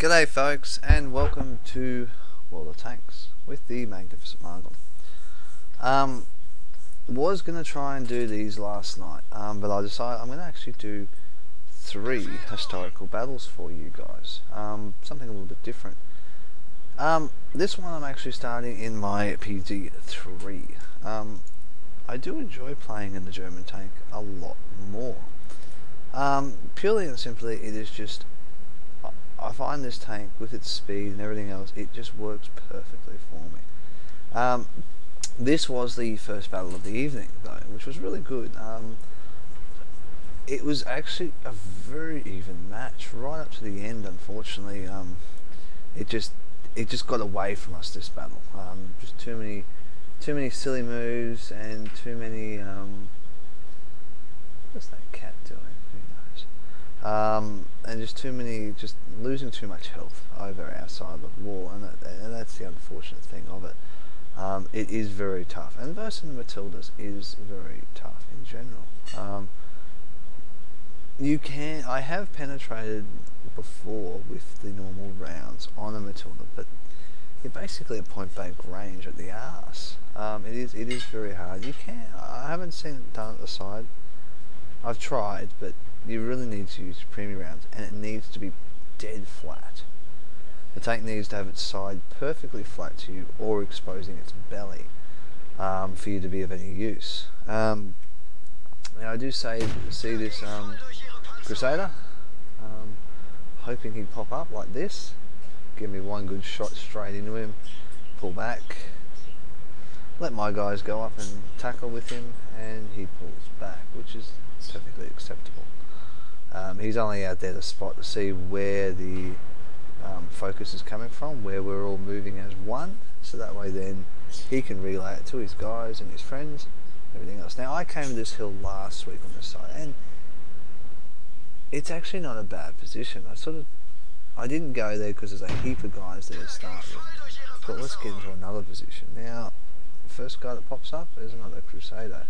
G'day folks, and welcome to WoT Tanks with the magnificent Margon. Was going to try and do these last night, but I decided I'm going to actually do 3 historical battles for you guys. Something a little bit different. This one I'm actually starting in my PG3. I do enjoy playing in the German tank a lot more. Purely and simply, it is just, I find this tank with its speed and everything else, it just works perfectly for me. This was the first battle of the evening though, which was really good. It was actually a very even match right up to the end. Unfortunately, it just got away from us, this battle. Just too many silly moves and too many what's that cat doing? Who knows? And just losing too much health over our side of the wall, and that's the unfortunate thing of it. It is very tough, and versus the Matildas is very tough in general. I have penetrated before with the normal rounds on a Matilda, but you're basically at point blank range at the arse. It is very hard. I haven't seen it done at the side. I've tried, but you really need to use premium rounds, and it needs to be dead flat. The tank needs to have its side perfectly flat to you, or exposing its belly, for you to be of any use. Now I do see this Crusader, hoping he'd pop up like this, give me one good shot straight into him, pull back, let my guys go up and tackle with him, and he pulls back, which is perfectly acceptable. He's only out there to spot to see where the focus is coming from, where we're all moving as one, so that way then he can relay it to his guys and his friends, everything else. Now I came to this hill last week on this side, and it's actually not a bad position. I didn't go there because there's a heap of guys there to start with, but let's get into another position. Now, the first guy that pops up is another Crusader.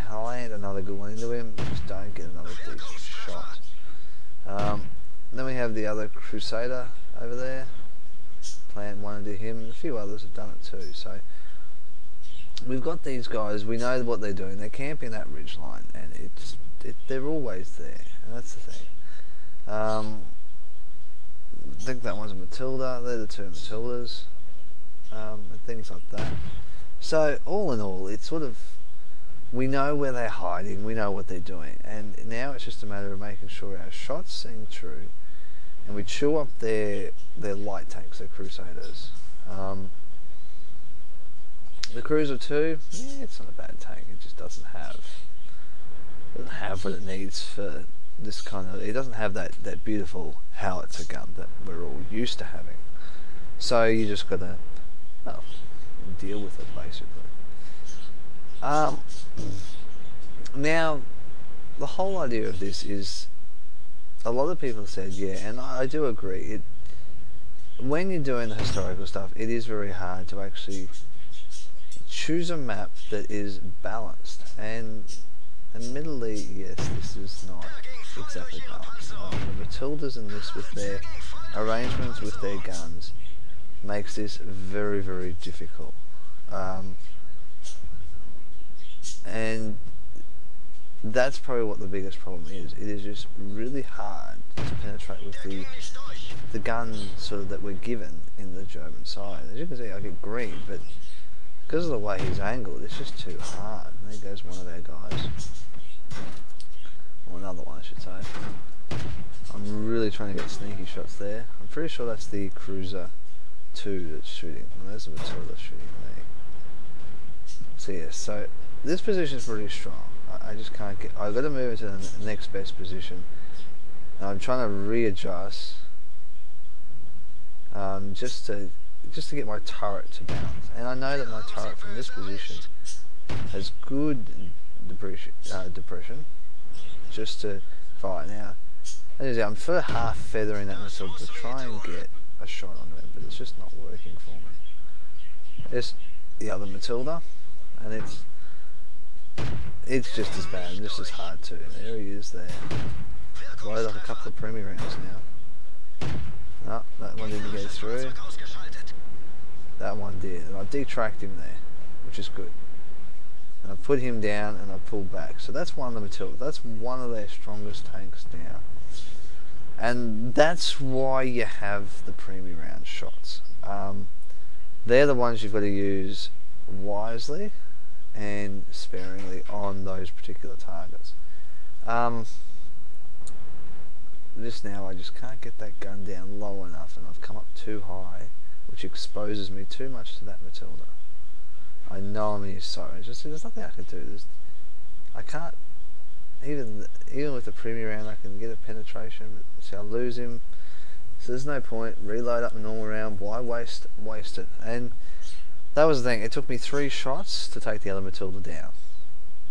I'll land another good one into him, just don't get another decent shot. Then we have the other Crusader over there, plant one into him, a few others have done it too. So we've got these guys, we know what they're doing, they're camping that ridge line, and they're always there, and that's the thing. I think that one's a Matilda, they're the 2 Matildas, and things like that. So all in all, it's sort of, we know where they're hiding, we know what they're doing, and now it's just a matter of making sure our shots seem true, and we chew up their light tanks, their Crusaders. The Cruiser 2, yeah, it's not a bad tank, it just doesn't have what it needs for this kind of, it doesn't have that beautiful howitzer gun that we're all used to having. So you just gotta, well, deal with it basically. Now, the whole idea of this is, a lot of people said, yeah, and I do agree, when you're doing the historical stuff, it is very hard to actually choose a map that is balanced, and admittedly, yes, this is not exactly balanced. The Matildas in this, with their arrangements with their guns, makes this very, very difficult. And that's probably what the biggest problem is. It is just really hard to penetrate with the gun sort of that we're given in the German side. As you can see, I get green, but because of the way he's angled, it's just too hard. And there goes one of our guys, or another one I should say. I'm really trying to get sneaky shots there. I'm pretty sure that's the Cruiser 2 that's shooting, and there's the Matilda shooting me. So yeah, so this position is pretty strong. I just can't get, I've got to move into the next best position, and I'm trying to readjust, just to get my turret to bounce. And I know that my turret from this position has good depression, just to fire. Now, as I'm sort of half feathering that myself to try and get a shot on him, but it's just not working for me. There's the other Matilda, and it's just as bad, just as hard too. There he is there. Load up a couple of premium rounds now. No, that one didn't go through. That one did, and I detracked him there, which is good. And I put him down and I pulled back. So that's one of the Matildas. That's one of their strongest tanks now. And that's why you have the premium round shots. They're the ones you've got to use wisely and sparingly on those particular targets. Just now I just can't get that gun down low enough, and I've come up too high, which exposes me too much to that Matilda. I know I'm in his sight. There's nothing I can do. I can't, even with the premium round I can get a penetration, but see, I lose him. So there's no point. Reload up the normal round. Why waste it? And that was the thing. It took me 3 shots to take the other Matilda down.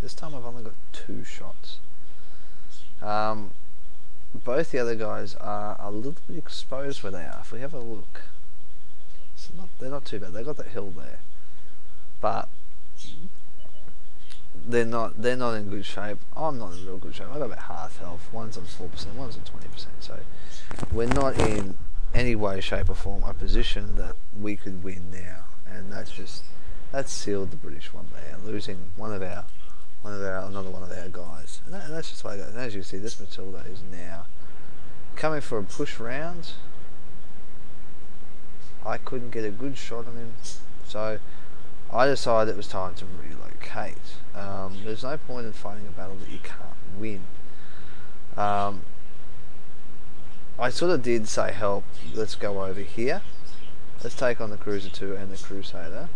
This time I've only got 2 shots. Both the other guys are a little bit exposed where they are. If we have a look, they're not too bad. They've got that hill there, but they're not in good shape. I'm not in real good shape. I've got about half health. One's on 4%, one's on 20%. So we're not in any way, shape or form a position that we could win now. And that's sealed the British one there, losing another one of our guys. And that's just the way it goes. And as you see, this Matilda is now coming for a push round. I couldn't get a good shot on him, so I decided it was time to relocate. There's no point in fighting a battle that you can't win. I sort of did say, help, let's go over here. Let's take on the Cruiser 2 and the Crusader.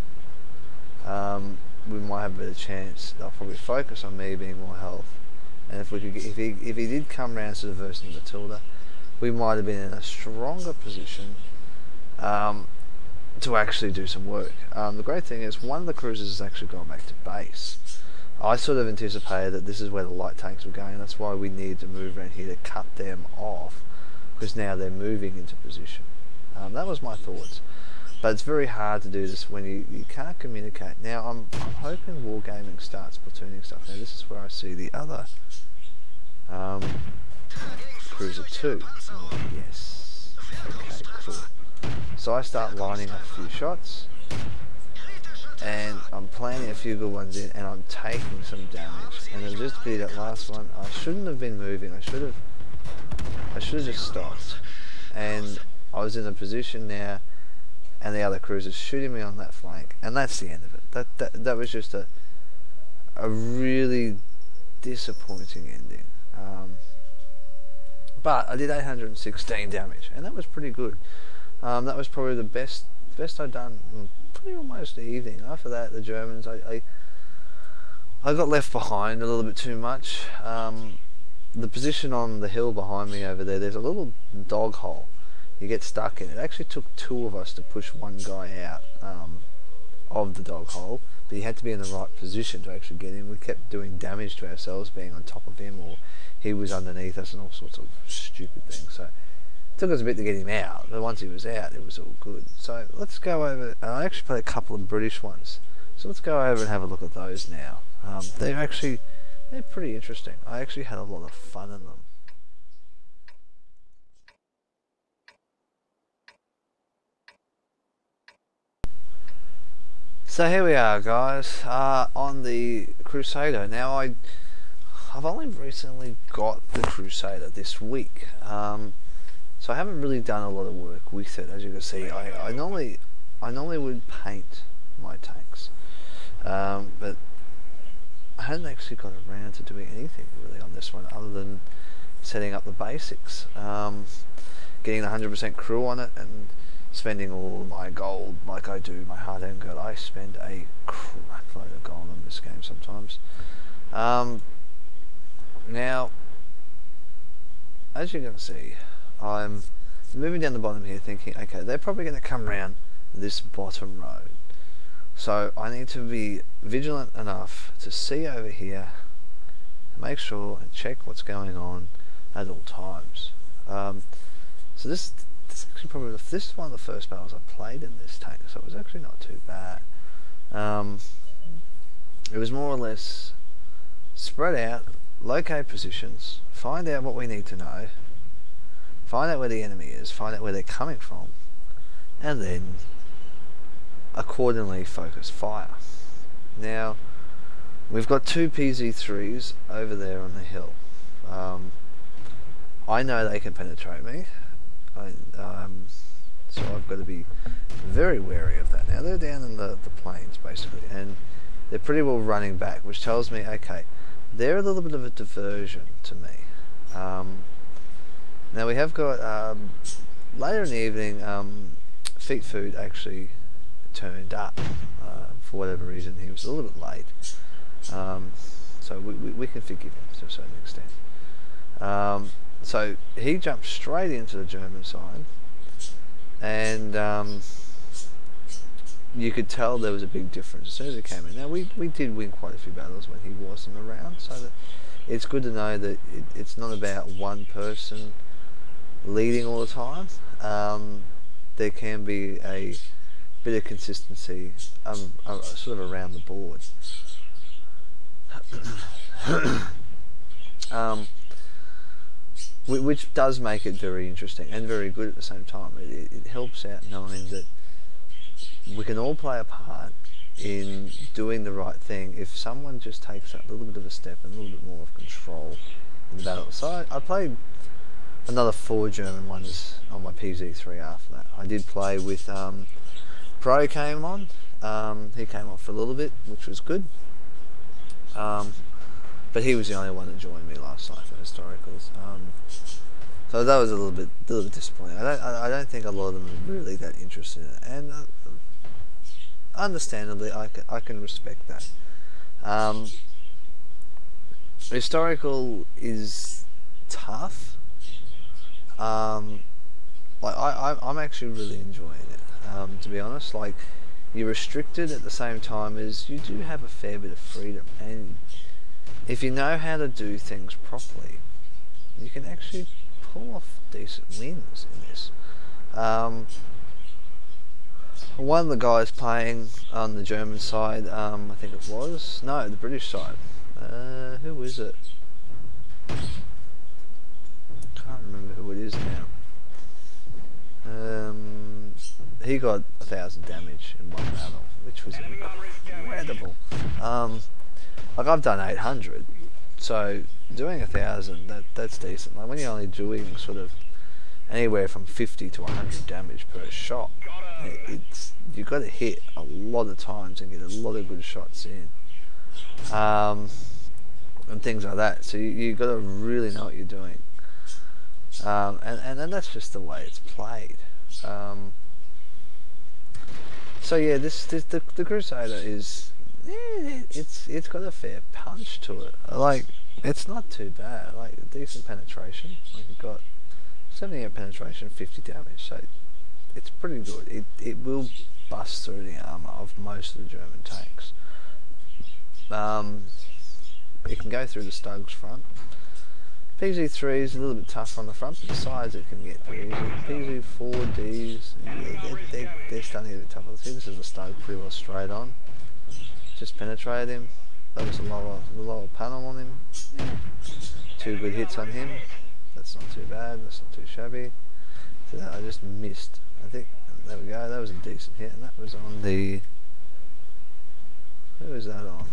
We might have a better chance. They'll probably focus on me being more health, and if he did come round to the versing Matilda, we might have been in a stronger position to actually do some work. The great thing is one of the cruisers has actually gone back to base. I sort of anticipated that this is where the light tanks were going. That's why we needed to move around here to cut them off, because now they're moving into position. That was my thoughts. But it's very hard to do this when you can't communicate. Now I'm hoping Wargaming starts platooning stuff. Now this is where I see the other Cruiser 2. Oh, yes. Okay, cool. So I start lining up a few shots, and I'm planting a few good ones in, and I'm taking some damage. And then just be that last one, I shouldn't have been moving. I should have just stopped. And I was in a position now, and the other cruiser's shooting me on that flank, and that's the end of it. That was just a really disappointing ending. But I did 816 damage, and that was pretty good. That was probably the best I'd done pretty almost the evening. After that, the Germans, I got left behind a little bit too much. The position on the hill behind me over there's a little dog hole you get stuck in. It actually took 2 of us to push one guy out of the dog hole, but he had to be in the right position to actually get in. We kept doing damage to ourselves, being on top of him, or he was underneath us, and all sorts of stupid things. So it took us a bit to get him out, but once he was out, it was all good. So let's go over. I actually played a couple of British ones, so let's go over and have a look at those now. They're pretty interesting. I actually had a lot of fun in them. So here we are, guys, on the Crusader. Now I've only recently got the Crusader this week, so I haven't really done a lot of work with it. As you can see, I normally would paint my tanks, but I hadn't actually got around to doing anything really on this one other than setting up the basics, getting 100% crew on it, and spending all my gold like I do my hard-earned gold. I spend a crap load of gold on this game sometimes. Now, as you can see, I'm moving down the bottom here thinking, okay, they're probably going to come around this bottom road. So I need to be vigilant enough to see over here, make sure and check what's going on at all times. So this is actually probably this is one of the first battles I played in this tank, so it was actually not too bad. It was more or less spread out, locate positions, find out what we need to know, find out where the enemy is, find out where they're coming from, and then accordingly focus fire. Now, we've got two PZ3s over there on the hill. I know they can penetrate me, so I've got to be very wary of that. Now they're down in the plains basically, and they're pretty well running back, which tells me, okay, they're a little bit of a diversion to me. Now we have got, later in the evening, Feet Food actually turned up. For whatever reason, he was a little bit late. So we can forgive him to a certain extent. So he jumped straight into the German side, and you could tell there was a big difference as soon as he came in. Now we did win quite a few battles when he wasn't around, so that it's good to know that it's not about one person leading all the time. There can be a bit of consistency sort of around the board. Which does make it very interesting and very good at the same time. It helps out knowing that we can all play a part in doing the right thing if someone just takes that little bit of a step and a little bit more of control in the battle. So I played another 4 German ones on my PZ3 after that. I did play with Pro came on. He came on for a little bit, which was good. But he was the only one that joined me last night for historicals. So that was a little bit disappointing. I don't think a lot of them are really that interested in it, and understandably, I can respect that. Historical is tough. Like I'm actually really enjoying it. To be honest, like, you're restricted at the same time as you do have a fair bit of freedom, and if you know how to do things properly, you can actually pull off decent wins in this. One of the guys playing on the German side, I think it was, no, the British side, who is it? Can't remember who it is now. He got 1,000 damage in one battle, which was incredible. Like, I've done 800, so doing 1,000, that's decent. Like, when you're only doing sort of anywhere from 50 to 100 damage per shot, you've got to hit a lot of times and get a lot of good shots in, and things like that. So you've got to really know what you're doing, and that's just the way it's played. So yeah, the Crusader is, it's got a fair punch to it. Like, it's not too bad. Like, decent penetration. Like, you've got 78 penetration, 50 damage. So it's pretty good. It will bust through the armor of most of the German tanks. It can go through the Stugs front. PZ3 is a little bit tougher on the front, but the sides it can get pretty easy. PZ4Ds, yeah, they're starting to get a bit tougher. See, this is the Stug pretty well straight on. Just penetrated him. That was the lower panel on him. Yeah. 2 good hits on him. That's not too bad. That's not too shabby. So that I just missed. I think, there we go. That was a decent hit, and that was on the. Who was that on?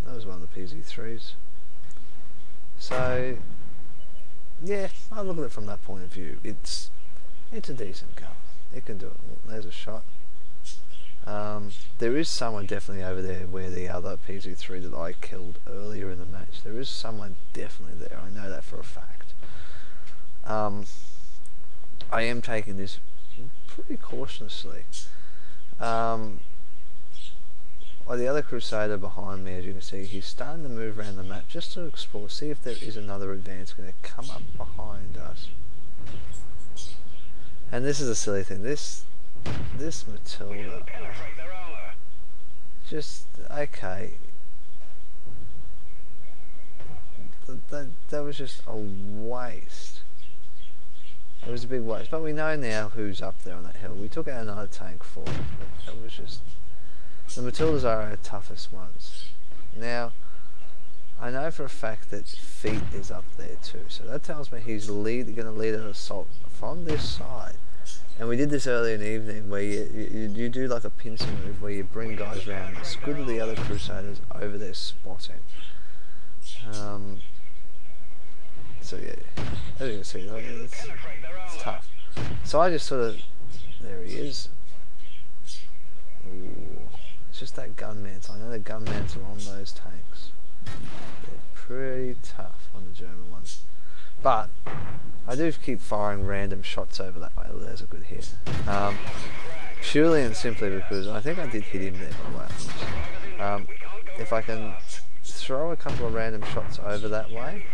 That was one of the PZ3s. So yeah, I look at it from that point of view. It's a decent gun. It can do it. There's a shot. There is someone definitely over there where the other PZ3 that I killed earlier in the match. There is someone definitely there. I know that for a fact. I am taking this pretty cautiously. Well, the other Crusader behind me, as you can see, he's starting to move around the map just to explore, see if there is another advance going to come up behind us. And this is a silly thing. This Matilda, just okay. That was just a waste. It was a big waste. But we know now who's up there on that hill. We took out another tank for it. That was just. The Matildas are our toughest ones. Now, I know for a fact that feet is up there too, so that tells me he's going to lead an assault from this side. And we did this earlier in the evening where you do like a pincer move where you bring guys around, squiddle the other Crusaders over their spotting. So yeah, as you can see, it's tough. So I just sort of, there he is. Ooh, it's just that gun mantle. I know the gun mantle on those tanks. They're pretty tough on the German ones. But I do keep firing random shots over that way. Oh, there's a good hit. Purely and simply because I think I did hit him there by way. If I can throw a couple of random shots over that way,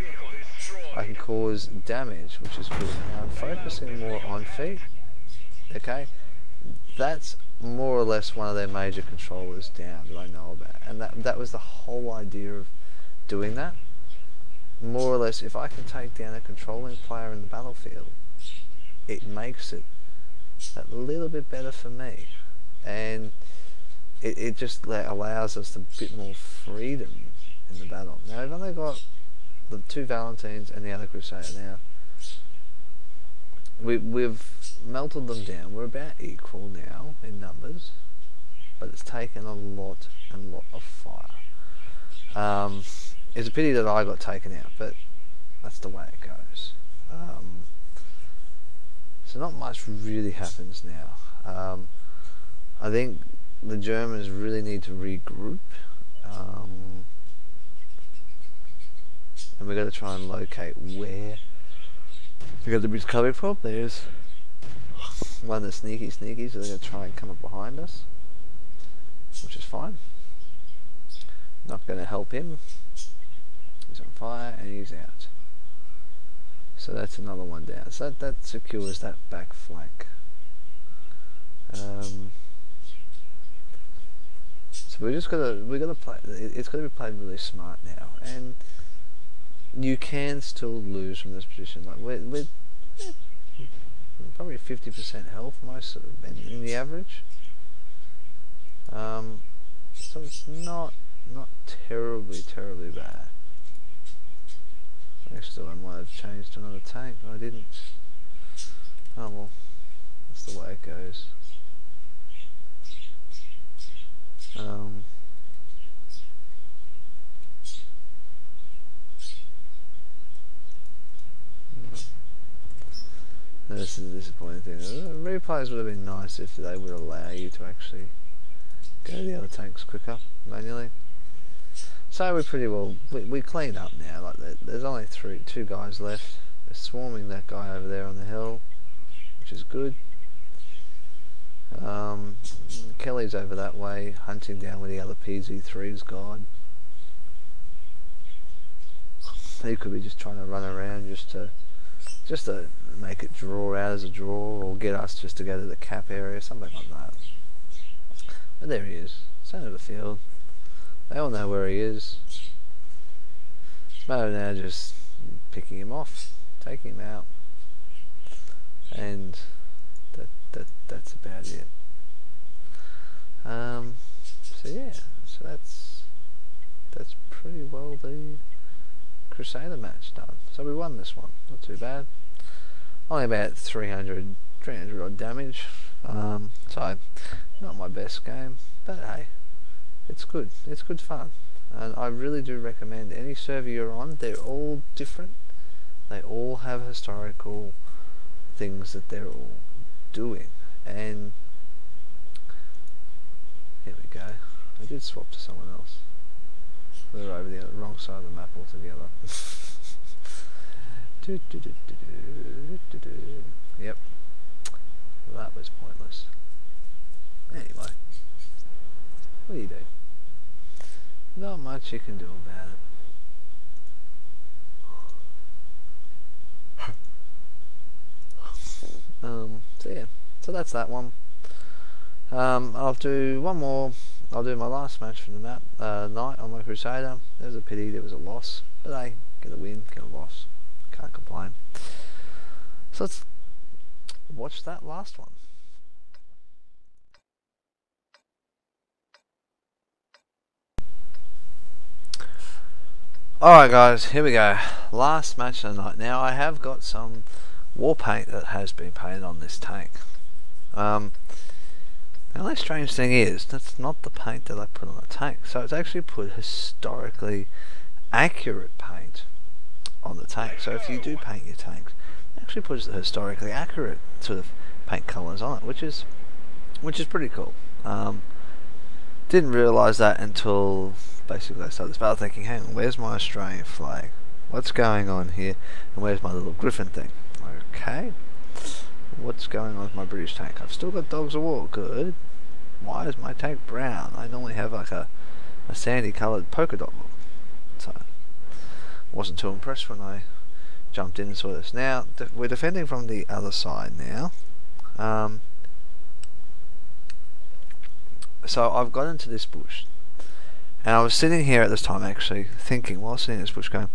I can cause damage, which is good. Now I'm focusing more on feet. Okay, that's more or less one of their major controllers down that I know about, and that was the whole idea of doing that. More or less, if I can take down a controlling player in the battlefield, it makes it a little bit better for me, and it just allows us a bit more freedom in the battle. Now I've only got the 2 Valentines and the other Crusader now. We've melted them down. We're about equal now in numbers, but it's taken a lot of fire. It's a pity that I got taken out, but that's the way it goes. So not much really happens now. I think the Germans really need to regroup, and we've got to try and locate where the other bridge coming from. There's one of the sneaky, so they're going to try and come up behind us, which is fine. Not going to help him. He's on fire and he's out. So that's another one down. So that secures that back flank. So we got to play. It's got to be played really smart now, and you can still lose from this position. Like we're probably 50% health most in the average. So it's not terribly bad. Actually, I might have changed to another tank, but I didn't. Oh well, that's the way it goes. This is a disappointing thing. Replays would have been nice if they would allow you to actually go to the other tanks quicker manually. So we pretty well we cleaned up now. Like there's only 2 guys left. They're swarming that guy over there on the hill, which is good. Kelly's over that way hunting down where the other PZ3's gone. He could be just trying to run around just to make it draw out as a draw, or get us just to go to the cap area, something like that. But there he is, centre of the field. They all know where he is. It's a matter now just picking him off, taking him out, and that's about it. So yeah, so that's pretty well the Crusader match done. So we won this one, not too bad. Only about 300 odd damage. So not my best game, but hey, it's good. It's good fun, and I really do recommend any server you're on. They're all different. They all have historical things that they're all doing, and here we go. I did swap to someone else. We were over the wrong side of the map altogether. Yep, that was pointless. Anyway, what do you do? Not much you can do about it. So yeah, so that's that one. I'll do one more. I'll do my last match from the map night on my Crusader. It was a pity there was a loss, but hey, get a win, get a loss, can't complain. So let's watch that last one. Alright guys, here we go. Last match of the night. Now I have got some war paint that has been painted on this tank. The only strange thing is, that's not the paint that I put on the tank. So it's actually put historically accurate paint on the tank. So if you do paint your tanks, it actually puts the historically accurate sort of paint colours on it, which is pretty cool. Didn't realise that until basically I started this battle thinking, hang on, where's my Australian flag? What's going on here? And where's my little griffin thing? Okay. What's going on with my British tank? I've still got Dogs of War, good. Why is my tank brown? I normally have like a sandy coloured polka dot look. So, wasn't too impressed when I jumped in and saw this. Now, we're defending from the other side now. So I've got into this bush. And I was sitting here at this time actually thinking, while sitting in this bush going,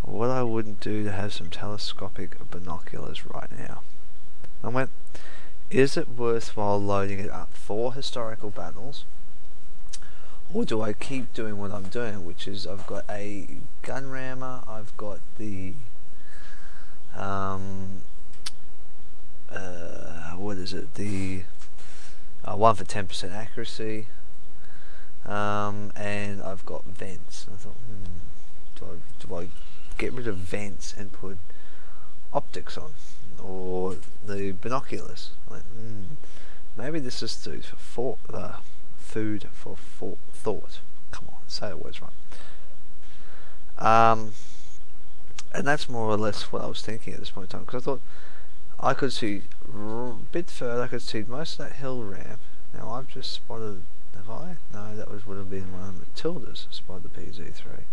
what I wouldn't do to have some telescopic binoculars right now. I went, is it worthwhile loading it up for historical battles? Or do I keep doing what I'm doing, which is I've got a gun rammer, I've got the what is it, the one for 10% accuracy, and I've got vents. And I thought, do I get rid of vents and put optics on, or the binoculars? I went, maybe this is food for thought. Come on, say the words right. And that's more or less what I was thinking at this point in time, because I thought I could see a bit further. I could see most of that hill ramp. Now I've just spotted. Have I? No, that would have been one of Matilda's. Spotted the PZ3.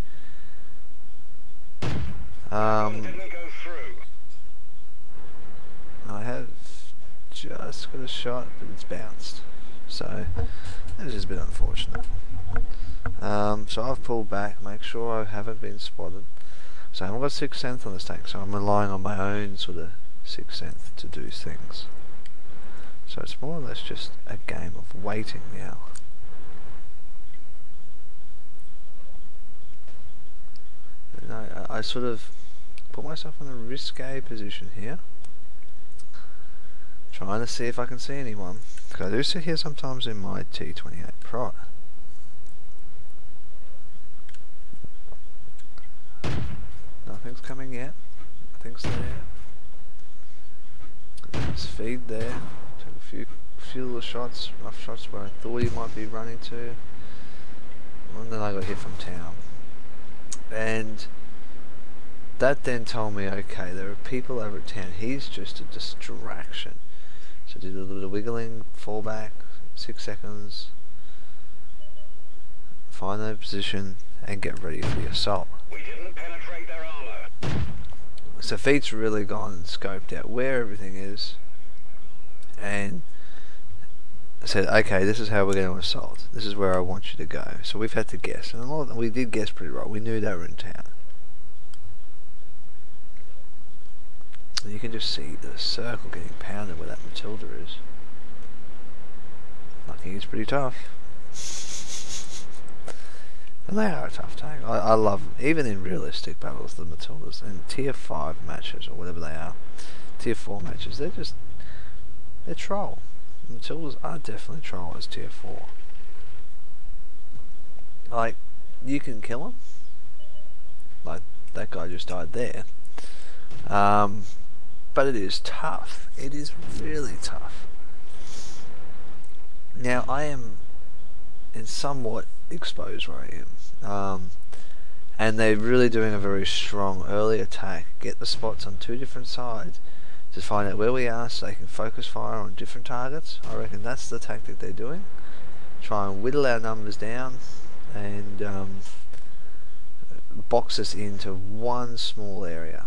I have just got a shot, but it's bounced. So that's just a bit unfortunate. So I've pulled back, make sure I haven't been spotted. So I haven't got 6th sense on this tank, so I'm relying on my own sort of 6th sense to do things. So it's more or less just a game of waiting now. And I sort of put myself in a risque position here, trying to see if I can see anyone, because I do sit here sometimes in my T28 Pro. Nothing's coming yet. Nothing's there. There's feed there. Took a few little shots, rough shots where I thought he might be running to. And then I got hit from town. And that then told me, okay, there are people over at town. He's just a distraction. So do a little bit of wiggling, fall back, 6 seconds, find their position, and get ready for the assault. We didn't penetrate their armor. So Feet's really gone and scoped out where everything is, and said, okay, this is how we're going to assault. This is where I want you to go. So we've had to guess, and we did guess pretty right. We knew they were in town. And you can just see the circle getting pounded where that Matilda is. Lucky he's pretty tough. And they are a tough tank. I love them. Even in realistic battles, the Matildas, in tier 5 matches, or whatever they are, tier 4 matches, they're troll. The Matildas are definitely troll as tier 4. Like, you can kill them. Like, that guy just died there. But it is tough. It is really tough. Now, I am in somewhat exposed where I am. And they're really doing a very strong early attack. Get the spots on 2 different sides to find out where we are so they can focus fire on different targets. I reckon that's the tactic they're doing. Try and whittle our numbers down and box us into one small area.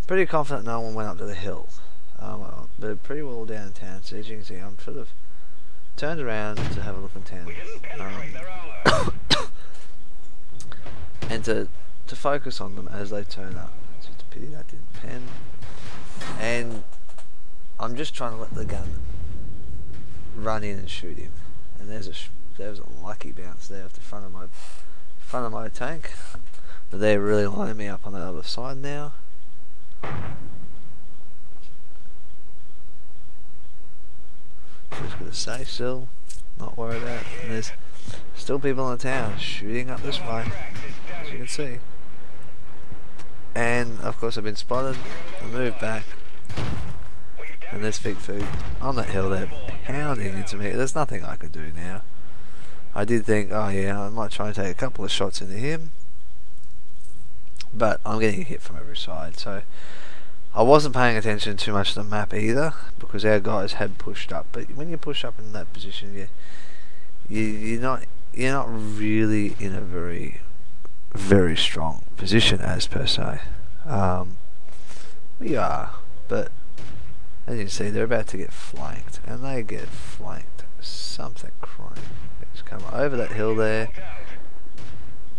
Pretty confident no one went up to the hill. They're pretty well downtown, so as you can see I'm sort of turned around to have a look in town. And to focus on them as they turn up. It's just a pity that didn't pen. And I'm just trying to let the gun run in and shoot him. And there's a lucky bounce there at the front of my front of my tank. But they're really lining me up on the other side now. Just gonna stay still, not worry about it. And there's still people in the town shooting up this way, as you can see. And of course I've been spotted. I moved back. And there's Fig Food on that hill. They're pounding into me. There's nothing I could do now. I did think, oh yeah, I might try and take a couple of shots into him, but I'm getting hit from every side. So I wasn't paying attention too much to the map either, because our guys had pushed up. But when you push up in that position, you're not really in a very strong position as per se. We are, but as you can see, they're about to get flanked, and they get flanked. Something crying. They just come over that hill there.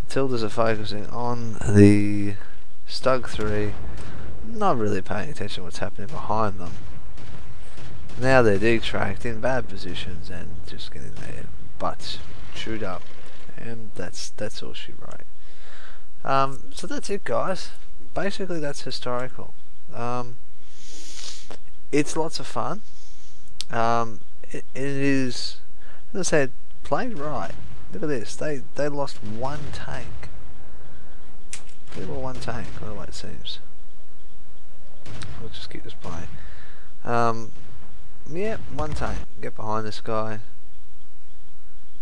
Tildas are focusing on the Stug 3, not really paying attention to what's happening behind them. Now they're detracked in bad positions and just getting their butts chewed up, and that's all she wrote. So that's it, guys. Basically, that's historical. It's lots of fun. It is, as I said, played right. Look at this. They lost one tank. Pretty well one tank, by the way it seems. We'll just keep this playing. Yeah, one tank. Get behind this guy.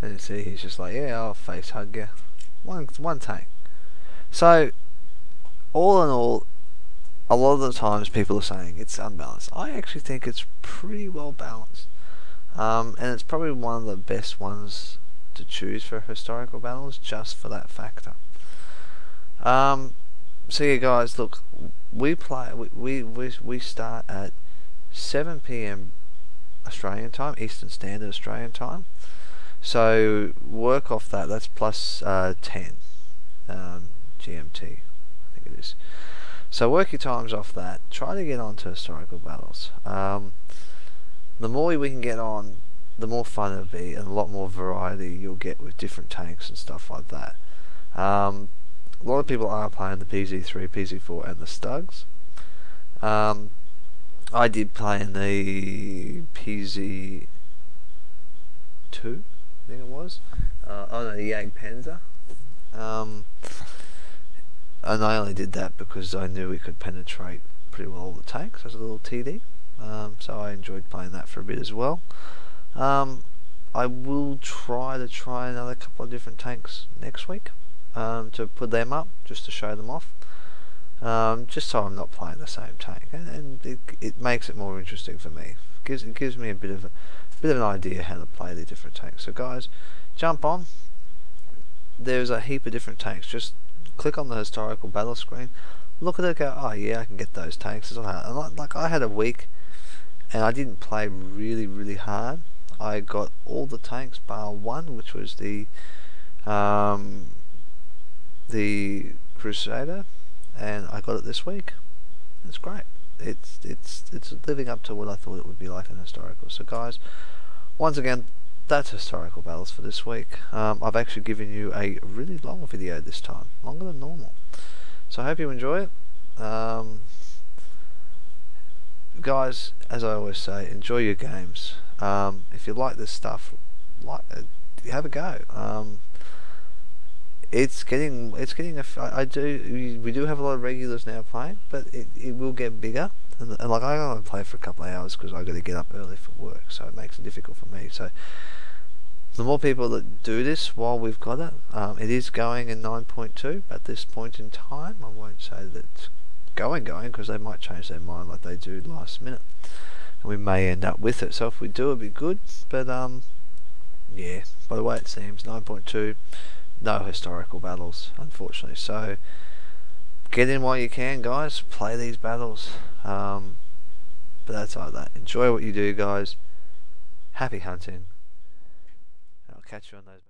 And you see, he's just like, yeah, I'll face hug you. One tank. So, all in all, a lot of the times people are saying it's unbalanced. I actually think it's pretty well balanced. And it's probably one of the best ones to choose for historical battles, just for that factor. So yeah, guys, look, we start at 7 PM Australian time, Eastern Standard Australian time. So work off that. That's plus 10 GMT, I think it is. So work your times off that. Try to get on to historical battles. The more we can get on, the more fun it'll be, and a lot more variety you'll get with different tanks and stuff like that. A lot of people are playing the PZ3, PZ4 and the Stugs. I did play in the PZ2, I think it was. Oh no, the Jag Panzer. And I only did that because I knew we could penetrate pretty well all the tanks as a little TD. So I enjoyed playing that for a bit as well. I will try another couple of different tanks next week to put them up, just to show them off. Just so I'm not playing the same tank, and it makes it more interesting for me. It gives me a bit of an idea how to play the different tanks. So guys, jump on. There's a heap of different tanks. Just click on the historical battle screen, look at it, go, oh yeah, I can get those tanks. And like I had a week, and I didn't play really hard. I got all the tanks bar one, which was the Crusader, and I got it this week. It's great. It's living up to what I thought it would be like in historical. So guys, once again, that's historical battles for this week. I've actually given you a really long video this time, longer than normal. So I hope you enjoy it. Guys, as I always say, enjoy your games. If you like this stuff, have a go. We do have a lot of regulars now playing, but it will get bigger. And like, I only play for a couple of hours because I got to get up early for work, so it makes it difficult for me. So the more people that do this while we've got it, it is going in 9.2 at this point in time. I won't say that it's going because they might change their mind like they do last minute, and we may end up with it. So if we do, it'd be good. But yeah, by the way it seems, 9.2, no historical battles, unfortunately. So get in while you can, guys. Play these battles. But that's like that. Enjoy what you do, guys. Happy hunting. I'll catch you on those.